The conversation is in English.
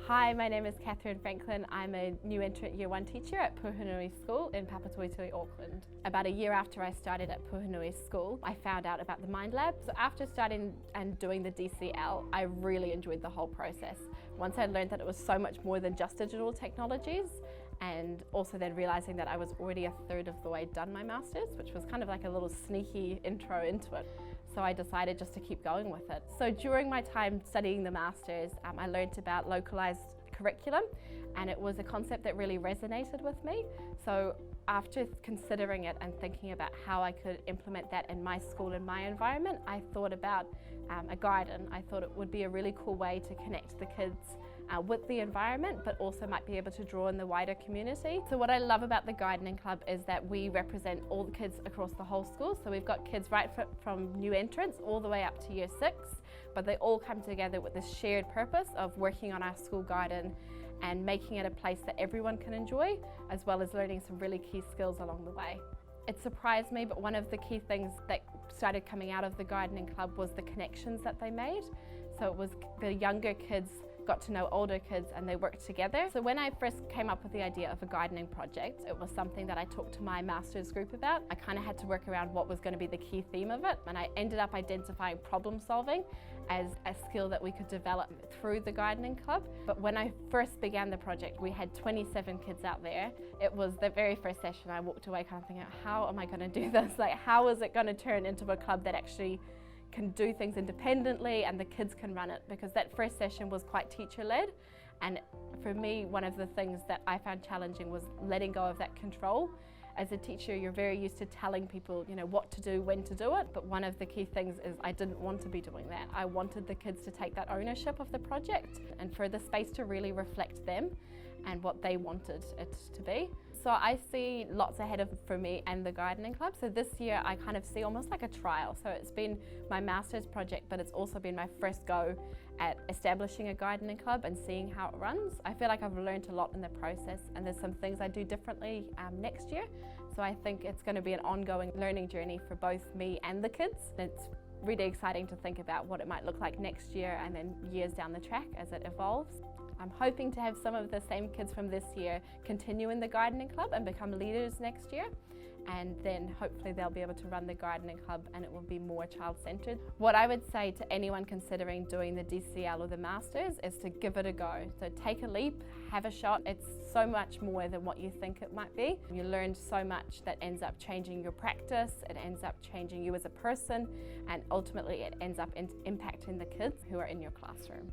Hi, my name is Kathryn Franklin. I'm a new entrant Year 1 teacher at Puhinui School in Puhinui, Auckland. About a year after I started at Puhinui School, I found out about the Mind Lab. So after starting and doing the DCL, I really enjoyed the whole process. Once I learned that it was so much more than just digital technologies, and also then realizing that I was already a third of the way done my Masters, which was kind of like a little sneaky intro into it. So I decided just to keep going with it. So during my time studying the Masters, I learned about localized curriculum, and it was a concept that really resonated with me. So after considering it and thinking about how I could implement that in my school and my environment, I thought about a garden. I thought it would be a really cool way to connect the kids with the environment, but also might be able to draw in the wider community. So what I love about the Gardening Club is that we represent all the kids across the whole school. So we've got kids right from new entrants all the way up to Year 6, but they all come together with this shared purpose of working on our school garden and making it a place that everyone can enjoy, as well as learning some really key skills along the way. It surprised me, but one of the key things that started coming out of the Gardening Club was the connections that they made. So it was the younger kids got to know older kids and they worked together. So when I first came up with the idea of a gardening project, it was something that I talked to my Masters group about. I kind of had to work around what was going to be the key theme of it, and I ended up identifying problem solving as a skill that we could develop through the Gardening Club. But when I first began the project, we had 27 kids out there. It was the very first session I walked away kind of thinking, how am I going to do this? Like, how is it going to turn into a club that actually can do things independently and the kids can run it? Because that first session was quite teacher-led, and for me, one of the things that I found challenging was letting go of that control. As a teacher, you're very used to telling people, what to do, when to do it, but one of the key things is I didn't want to be doing that. I wanted the kids to take that ownership of the project and for the space to really reflect them and what they wanted it to be. So I see lots ahead for me and the Gardening Club. So this year I kind of see almost like a trial. So it's been my Masters project, but it's also been my first go at establishing a Gardening Club and seeing how it runs. I feel like I've learned a lot in the process, and there's some things I do differently next year. So I think it's going to be an ongoing learning journey for both me and the kids. It's really exciting to think about what it might look like next year and then years down the track as it evolves. I'm hoping to have some of the same kids from this year continue in the Gardening Club and become leaders next year, and then hopefully they'll be able to run the Gardening Club and it will be more child-centred. What I would say to anyone considering doing the DCL or the Masters is to give it a go. So take a leap, have a shot. It's so much more than what you think it might be. You learn so much that ends up changing your practice, it ends up changing you as a person, and ultimately it ends up impacting the kids who are in your classroom.